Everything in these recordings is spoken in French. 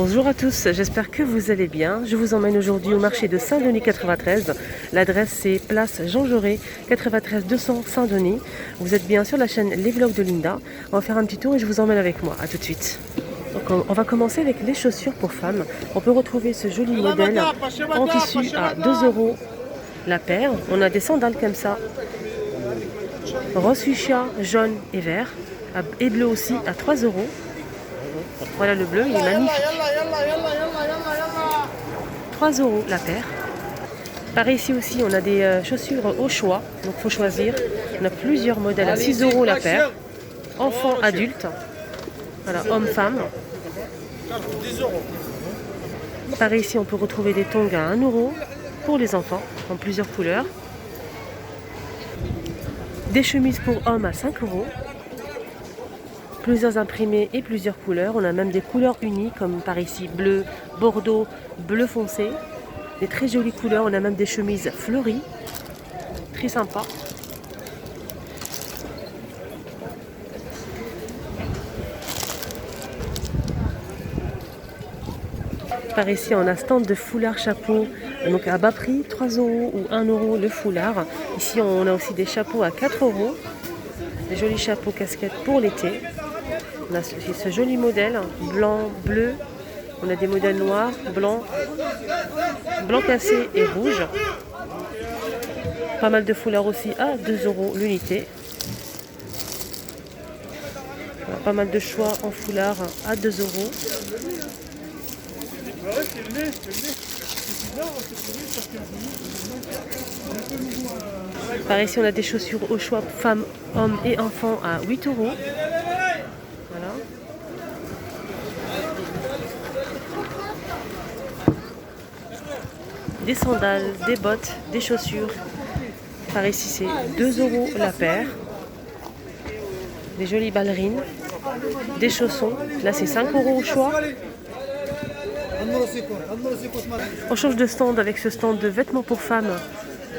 Bonjour à tous, j'espère que vous allez bien. Je vous emmène aujourd'hui au marché de Saint-Denis 93. L'adresse c'est place Jean Jaurès 93 200 Saint-Denis. Vous êtes bien sur la chaîne Les Vlogs de Linda. On va faire un petit tour et je vous emmène avec moi. A tout de suite. Donc on va commencer avec les chaussures pour femmes. On peut retrouver ce joli modèle en tissu à 2 € la paire. On a des sandales comme ça, rose fuchsia, jaune et vert, et bleu aussi à 3 €. Voilà le bleu, il est magnifique. 3 € la paire. Pareil ici aussi, on a des chaussures au choix, donc il faut choisir. On a plusieurs modèles à 6 € la paire. Enfants, adultes. Voilà, hommes, femmes. Pareil ici, on peut retrouver des tongs à 1 € pour les enfants, en plusieurs couleurs. Des chemises pour hommes à 5 €. Plusieurs imprimés et plusieurs couleurs. On a même des couleurs unies comme par ici bleu, bordeaux, bleu foncé. Des très jolies couleurs. On a même des chemises fleuries. Très sympa. Par ici, on a stand de foulard chapeau, donc à bas prix, 3 € ou 1 € le foulard. Ici, on a aussi des chapeaux à 4 €. Des jolis chapeaux casquettes pour l'été. On a ce joli modèle, blanc, bleu. On a des modèles noirs, blanc, blanc cassé et rouge. Pas mal de foulards aussi à 2 € l'unité. Pas mal de choix en foulard à 2 €. Par ici, on a des chaussures au choix femmes, hommes et enfants à 8 €. Voilà. Des sandales, des bottes, des chaussures. Par ici, c'est 2 € la paire. Des jolies ballerines. Des chaussons. Là, c'est 5 € au choix. On change de stand avec ce stand de vêtements pour femmes.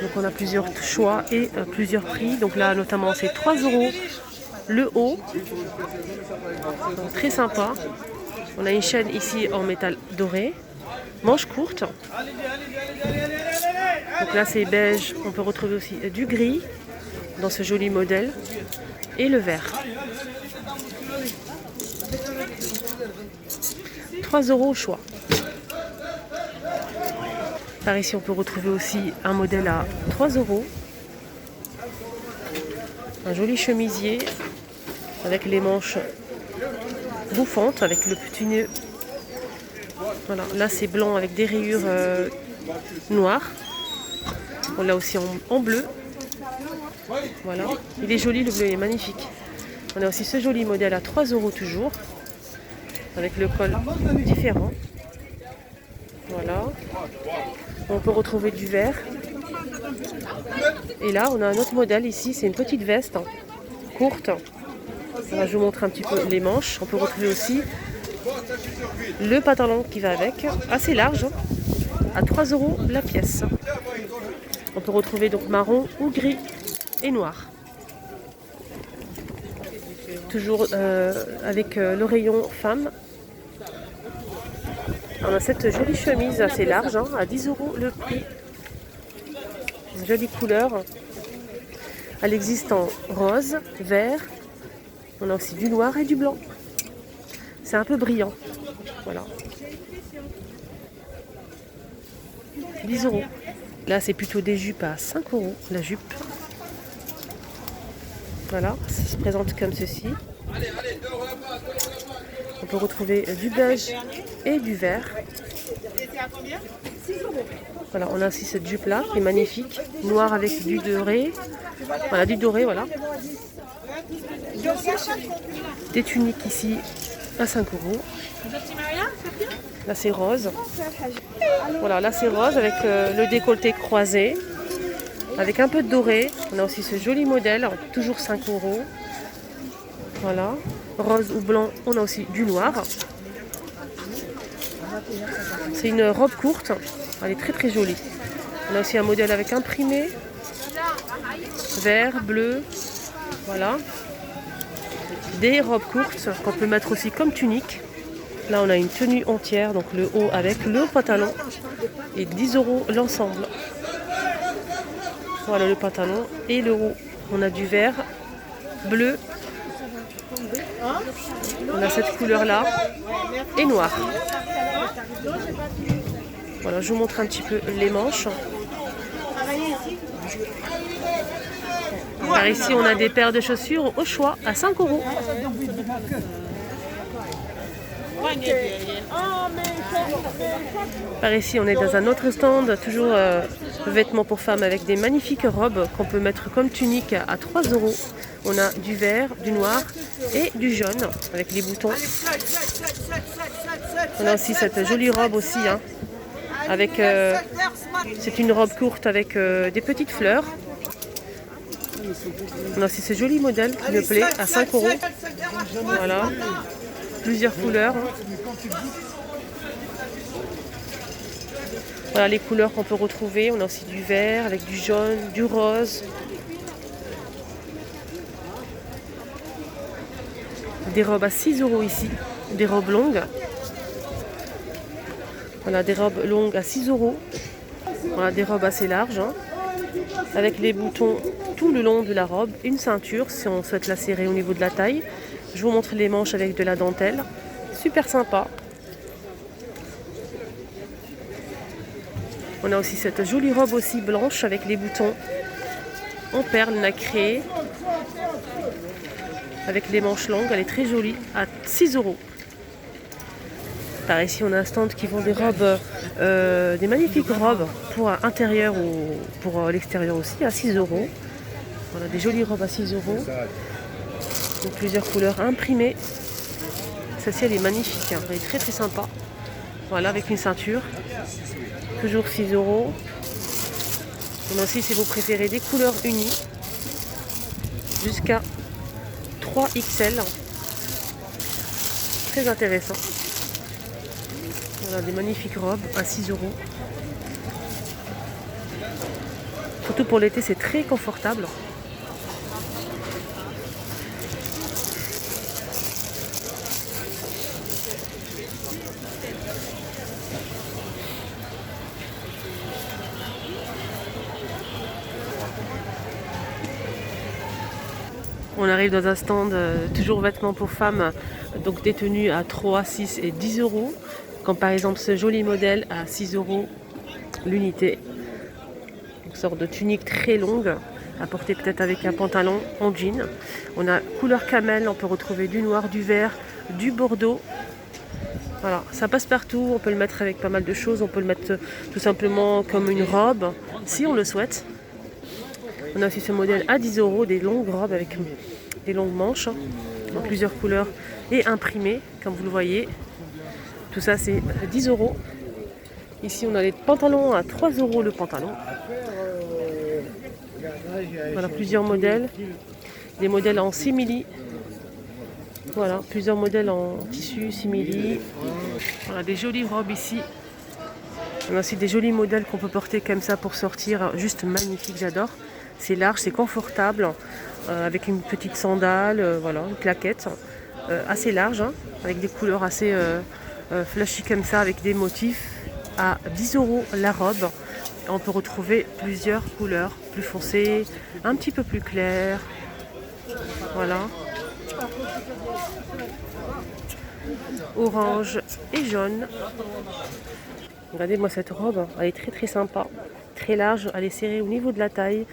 Donc on a plusieurs choix et plusieurs prix. Donc là notamment c'est 3 € le haut. Donc, très sympa. On a une chaîne ici en métal doré. Manche courte. Donc là c'est beige. On peut retrouver aussi du gris dans ce joli modèle. Et le vert. 3 € au choix. Par ici, on peut retrouver aussi un modèle à 3 €. Un joli chemisier avec les manches bouffantes, avec le petit nœud. Voilà, là c'est blanc avec des rayures noires. On l'a aussi en bleu. Voilà, il est joli, le bleu il est magnifique. On a aussi ce joli modèle à 3 € toujours, avec le col différent. Voilà. On peut retrouver du vert. Et là, on a un autre modèle ici. C'est une petite veste courte. Voilà, je vous montre un petit peu les manches. On peut retrouver aussi le pantalon qui va avec, assez large, à 3 € la pièce. On peut retrouver donc marron ou gris et noir. Toujours avec le rayon femme. On a cette jolie chemise assez large, à 10 € le prix. Une jolie couleur. Elle existe en rose, vert. On a aussi du noir et du blanc. C'est un peu brillant. Voilà. 10 €. Là, c'est plutôt des jupes à 5 € la jupe. Voilà, ça se présente comme ceci. On peut retrouver du beige et du vert. Voilà, on a aussi cette jupe là qui est magnifique, noir avec du doré. Voilà, du doré, voilà. Des tuniques ici à 5 €. Là c'est rose. Voilà, là c'est rose avec le décolleté croisé, avec un peu de doré. On a aussi ce joli modèle, toujours 5 €. Voilà, rose ou blanc, on a aussi du noir. C'est une robe courte, elle est très très jolie. On a aussi un modèle avec imprimé, vert, bleu, voilà. Des robes courtes qu'on peut mettre aussi comme tunique. Là, on a une tenue entière, donc le haut avec le pantalon. Et 10 € l'ensemble. Voilà le pantalon et le haut. On a du vert, bleu. On a cette couleur-là et noir. Voilà, je vous montre un petit peu les manches. Par ici, on a des paires de chaussures au choix à 5 €. Par ici, on est dans un autre stand, toujours vêtements pour femmes avec des magnifiques robes qu'on peut mettre comme tunique à 3 €. On a du vert, du noir et du jaune avec les boutons. On a aussi cette jolie robe aussi, hein, avec c'est une robe courte avec des petites fleurs. On a aussi ce joli modèle qui me plaît à 5 €. Voilà, plusieurs couleurs. Voilà les couleurs qu'on peut retrouver. On a aussi du vert avec du jaune, du rose. Des robes à 6 € ici, des robes longues. Voilà, des robes longues à 6 €. Voilà, des robes assez larges, hein, avec les boutons tout le long de la robe. Une ceinture si on souhaite la serrer au niveau de la taille. Je vous montre les manches avec de la dentelle. Super sympa. On a aussi cette jolie robe aussi blanche avec les boutons en perles nacrées. Avec les manches longues, elle est très jolie, à 6 €. Par ici, on a un stand qui vend des robes, des magnifiques robes pour intérieur ou pour l'extérieur aussi, à 6 €. Voilà, des jolies robes à 6 €. Donc, plusieurs couleurs imprimées. Celle-ci, elle est magnifique, hein, elle est très très sympa. Voilà, avec une ceinture. Toujours 6 €. On a aussi, si vous préférez, des couleurs unies. Jusqu'à 3XL. Très intéressant. Voilà, des magnifiques robes à 6 €. Surtout pour l'été, c'est très confortable. On arrive dans un stand, toujours vêtements pour femmes, donc des tenues à 3, 6 et 10 €. Comme par exemple ce joli modèle à 6 € l'unité. Une sorte de tunique très longue, à porter peut-être avec un pantalon en jean. On a couleur camel, on peut retrouver du noir, du vert, du bordeaux. Voilà, ça passe partout, on peut le mettre avec pas mal de choses. On peut le mettre tout simplement comme une robe, si on le souhaite. On a aussi ce modèle à 10 €, des longues robes avec des longues manches, en plusieurs couleurs et imprimées, comme vous le voyez. Tout ça, c'est 10 €. Ici, on a les pantalons à 3 € le pantalon. Voilà, plusieurs modèles. Des modèles en simili. Voilà, plusieurs modèles en tissu simili. Voilà, des jolies robes ici. On a aussi des jolis modèles qu'on peut porter comme ça pour sortir. Juste magnifique, j'adore. C'est large, c'est confortable, avec une petite sandale, voilà, une claquette assez large, hein, avec des couleurs assez flashy comme ça, avec des motifs à 10 € la robe. On peut retrouver plusieurs couleurs, plus foncées, un petit peu plus claires. Voilà. Orange et jaune. Regardez-moi cette robe, elle est très très sympa, très large, elle est serrée au niveau de la taille.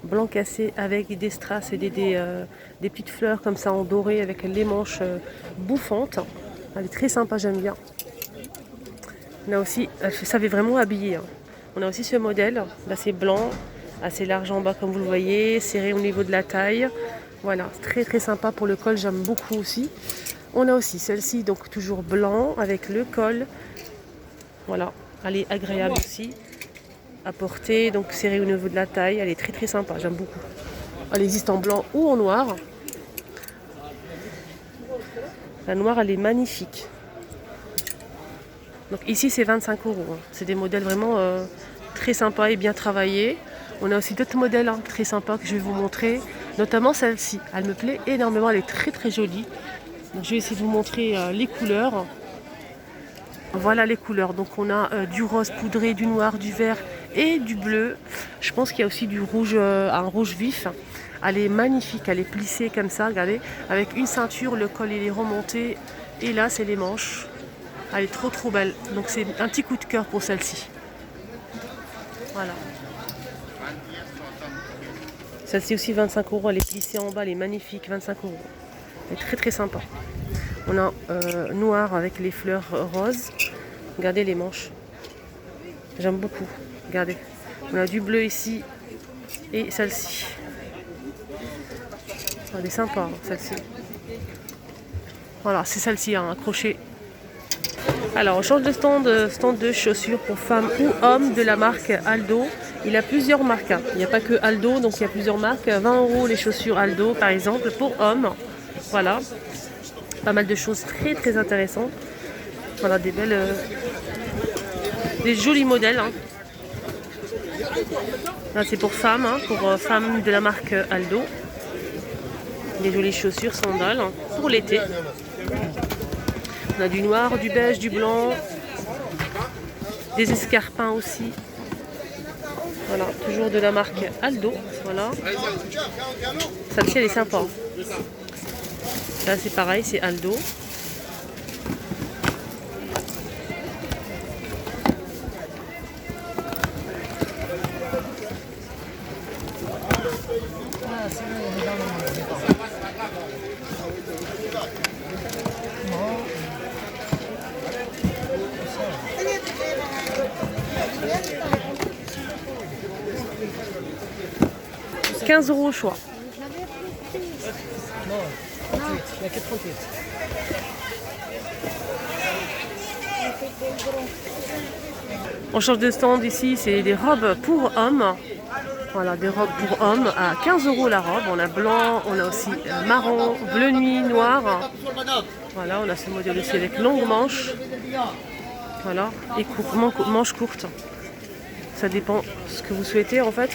Blanc cassé avec des strass et des petites fleurs comme ça en doré avec les manches bouffantes. Elle est très sympa, j'aime bien. On a aussi, elle savait vraiment habiller, hein. On a aussi ce modèle, là c'est blanc, assez large en bas comme vous le voyez, serré au niveau de la taille. Voilà, très très sympa pour le col, j'aime beaucoup aussi. On a aussi celle-ci, donc toujours blanc avec le col. Voilà, elle est agréable aussi à porter, donc serrée au niveau de la taille. Elle est très très sympa, j'aime beaucoup. Elle existe en blanc ou en noir. La noire, elle est magnifique. Donc ici, c'est 25 €. Hein. C'est des modèles vraiment très sympas et bien travaillés. On a aussi d'autres modèles, hein, très sympas que je vais vous montrer. Notamment celle-ci. Elle me plaît énormément, elle est très très jolie. Donc, je vais essayer de vous montrer les couleurs. Voilà les couleurs. Donc on a du rose poudré, du noir, du vert et du bleu. Je pense qu'il y a aussi du rouge, un rouge vif. Elle est magnifique, elle est plissée comme ça, regardez. Avec une ceinture, le col il est remonté. Et là c'est les manches. Elle est trop belle. Donc c'est un petit coup de cœur pour celle-ci. Voilà. Celle-ci aussi 25 €. Elle est plissée en bas, elle est magnifique, 25 €. Elle est très sympa. On a noir avec les fleurs roses. Regardez les manches. J'aime beaucoup. Regardez. On a du bleu ici et celle-ci. Elle est sympa, celle-ci. Voilà, c'est celle-ci, hein, accrochée. Alors, on change de stand de chaussures pour femmes ou hommes de la marque Aldo. Il y a plusieurs marques. Hein. Il n'y a pas que Aldo, donc il y a plusieurs marques. 20 € les chaussures Aldo, par exemple, pour hommes. Voilà. Pas mal de choses très intéressantes. Voilà, des belles... des jolis modèles. Hein. Là, c'est pour femmes, hein, pour femmes de la marque Aldo. Des jolies chaussures, sandales, hein, pour l'été. On a du noir, du beige, du blanc. Des escarpins aussi. Voilà, toujours de la marque Aldo. Voilà. Celle-ci, elle est sympa. Là, c'est pareil, c'est Aldo. « 15 € au choix. » On change de stand ici, c'est des robes pour hommes. Voilà, des robes pour hommes à 15 € la robe. On a blanc, on a aussi marron, bleu nuit, noir. Voilà, on a ce modèle aussi avec longue manche. Voilà, et manche courte. Ça dépend ce que vous souhaitez en fait.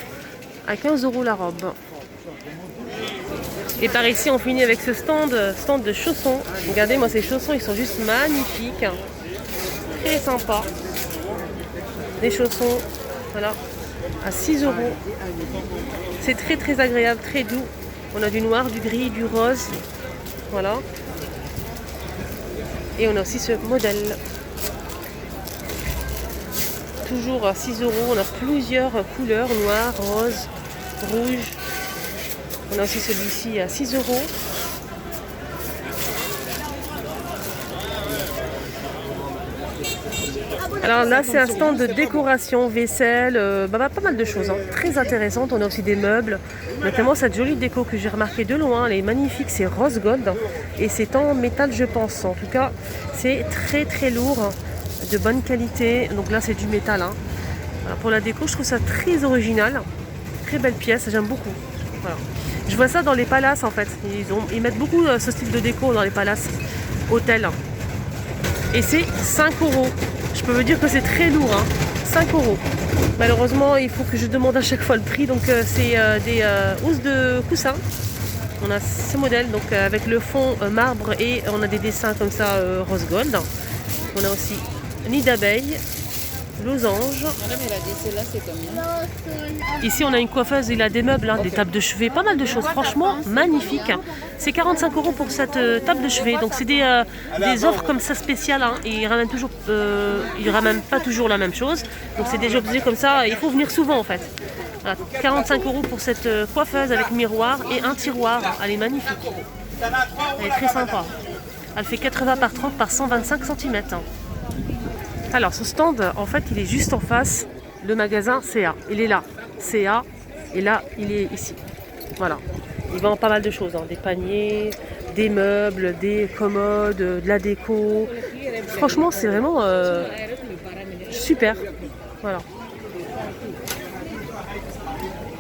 À 15 € la robe. Et par ici, on finit avec ce stand de chaussons. Regardez, moi, ces chaussons, ils sont juste magnifiques. Très sympa. Des chaussons, voilà, à 6 €. C'est très agréable, très doux. On a du noir, du gris, du rose. Voilà. Et on a aussi ce modèle. Toujours à 6 €. On a plusieurs couleurs, noir, rose, rouge. On a aussi celui-ci à 6 €. Alors là, c'est un stand de décoration, vaisselle, pas mal de choses, hein, très intéressantes. On a aussi des meubles, notamment cette jolie déco que j'ai remarquée de loin. Elle est magnifique, c'est rose gold et c'est en métal, je pense. En tout cas, c'est très lourd, de bonne qualité. Donc là, c'est du métal. Hein. Voilà, pour la déco, je trouve ça très original. Très belle pièce, j'aime beaucoup. Voilà. Je vois ça dans les palaces en fait. Ils mettent beaucoup ce style de déco dans les palaces, hôtels. Et c'est 5 €. Je peux vous dire que c'est très lourd, hein. 5 €. Malheureusement, il faut que je demande à chaque fois le prix. Donc c'est des housses de coussins. On a ce modèle donc avec le fond marbre et on a des dessins comme ça rose gold. On a aussi nid d'abeille, losange. Madame, elle a dit celle-là, c'est combien? Ici, on a une coiffeuse, il a des meubles, hein, des tables de chevet, pas mal de choses. Franchement, magnifique. C'est 45 € pour cette table de chevet. Donc, c'est des offres comme ça spéciales. Hein, et ils ramènent pas toujours la même chose. Donc, c'est des objets comme ça. Il faut venir souvent, en fait. Voilà, 45 € pour cette coiffeuse avec miroir et un tiroir. Elle est magnifique. Elle est très sympa. Elle fait 80 par 30 par 125 cm. Alors ce stand, en fait, il est juste en face le magasin CA. Il est là, CA, et là, il est ici. Voilà. Il vend pas mal de choses, hein. Des paniers, des meubles, des commodes, de la déco. Franchement, c'est vraiment super. Voilà.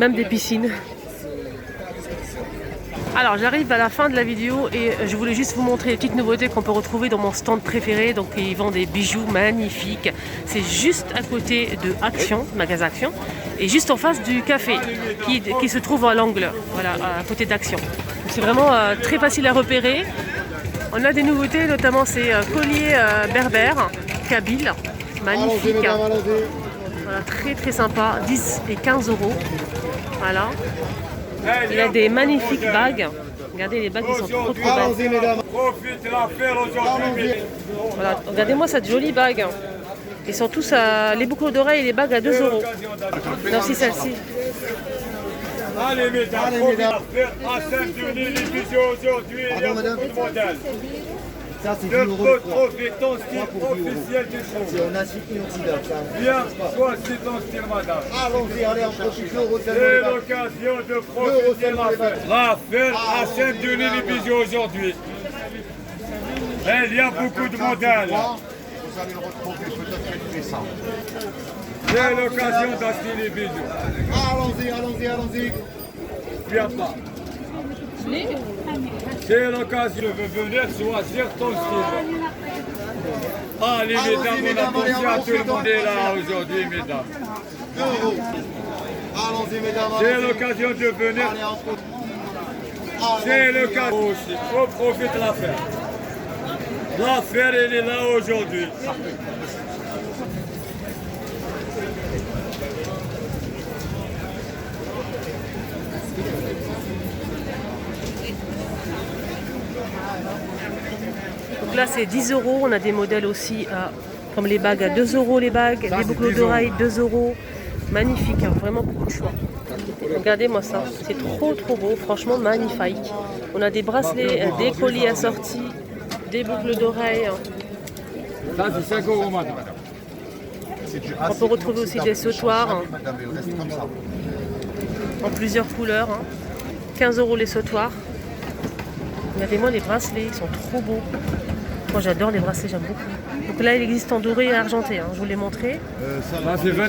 Même des piscines. Alors j'arrive à la fin de la vidéo et je voulais juste vous montrer les petites nouveautés qu'on peut retrouver dans mon stand préféré. Donc ils vendent des bijoux magnifiques. C'est juste à côté de Action, magasin Action, et juste en face du café qui se trouve à l'angle, voilà, à côté d'Action. C'est vraiment très facile à repérer. On a des nouveautés, notamment ces colliers berbères, kabyle. Magnifique. Voilà, très très sympa. 10 et 15 euros. Voilà. Il y a des magnifiques bagues. Regardez, les bagues, ils sont trop belles. Profite l'affaire aujourd'hui. Voilà, regardez-moi cette jolie bague. Ils sont tous à... Les boucles d'oreilles et les bagues à 2 euros. Non, si celle-ci. Allez, mesdames, l'affaire à Saint-Denis, les bijoux aujourd'hui, il y a beaucoup de modèles. Ça, c'est De 10 euros. profiter ton style officiel du show. C'est en acier inoxydable. Ça. Bien, choisis ton style, madame. Allons-y, allez, on profite l'euro. C'est l'occasion de profiter l'affaire. L'affaire à Saint-Denis, les bijoux aujourd'hui. Et il y a beaucoup de modèles. Vous allez le retrouver peut-être récent. C'est l'occasion d'acheter les bijoux. Allons-y, allons-y, allons-y. Viens pas. C'est l'occasion de venir choisir ton style. Allez, mesdames, on a pensé à tout le monde est là aujourd'hui, mesdames. 2 euros. Allons-y, mesdames. C'est l'occasion de venir. Allez, on profite. C'est l'occasion aussi. On profite de l'affaire. L'affaire, elle est là aujourd'hui. Donc là, c'est 10 euros. On a des modèles aussi, comme les bagues à 2 euros, les bagues, les boucles d'oreilles 2 euros. Magnifique, hein, vraiment beaucoup de choix. Regardez-moi ça, c'est trop trop beau, franchement magnifique. On a des bracelets, des colliers assortis, des boucles d'oreilles. Ça, c'est 5 euros, madame. On peut retrouver aussi des sautoirs Madame, il reste comme ça. en plusieurs couleurs. 15 euros les sautoirs. Regardez-moi les bracelets, ils sont trop beaux. Moi j'adore les bracelets, j'aime beaucoup. Donc là il existe en doré et argenté, je vous l'ai montré. Là, c'est 20.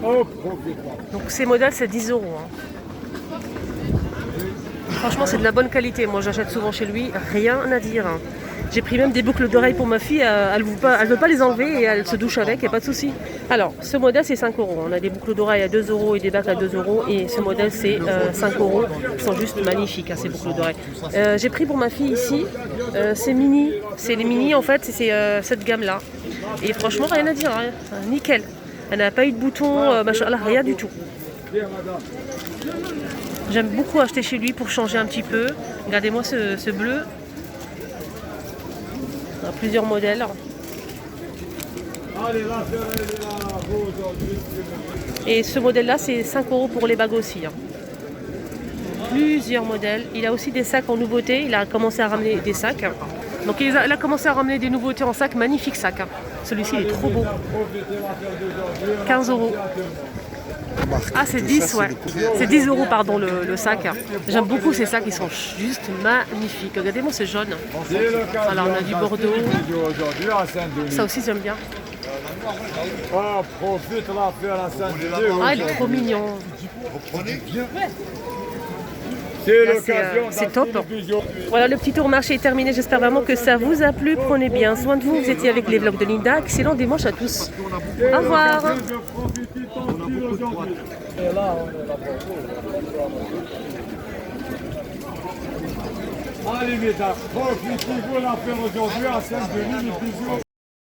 Oh, profite. Donc ces modèles c'est 10 euros. Franchement c'est de la bonne qualité, moi j'achète souvent chez lui, rien à dire. J'ai pris même des boucles d'oreilles pour ma fille, elle ne veut pas les enlever et elle se douche avec, il n'y a pas de souci. Alors ce modèle c'est 5 euros, on a des boucles d'oreilles à 2 euros et des bagues à 2 euros et ce modèle c'est 5 euros, ils sont juste magnifiques ces boucles d'oreilles. J'ai pris pour ma fille ici, c'est mini, c'est les mini en fait, c'est cette gamme là. Et franchement rien à dire, nickel. Elle n'a pas eu de bouton, machallah, rien du tout. J'aime beaucoup acheter chez lui pour changer un petit peu. Regardez-moi ce bleu. On a plusieurs modèles. Allez, l'affaire, elle est là, vous aujourd'hui. Et ce modèle-là, c'est 5 euros pour les bagues aussi. Plusieurs modèles. Il a aussi des sacs en nouveauté. Il a commencé à ramener des sacs. Donc il a commencé à ramener des nouveautés en sac. Magnifique sac. Celui-ci, il est trop beau. 15 euros. Ah, c'est 10, ouais. C'est 10 euros, pardon, le sac. J'aime beaucoup ces sacs, ils sont juste magnifiques. Regardez-moi ce jaune. Alors, on a du Bordeaux. Aujourd'hui à Saint-Denis. Ça aussi, j'aime bien. Oh, profite l'affaire à Saint-Denis. Ah, il est trop mignon. C'est Là, l'occasion c'est top. d'acheter des bijoux. Voilà, le petit tour marché est terminé. J'espère vraiment que ça vous a plu. Prenez bien soin de vous. Vous étiez avec les vlogs de Linda. Excellent dimanche à tous. Au revoir. Je profite ton style aujourd'hui. Et là, on est là pour vous. Allez, mesdames, profitez-vous l'affaire aujourd'hui à Saint-Denis, les bijoux.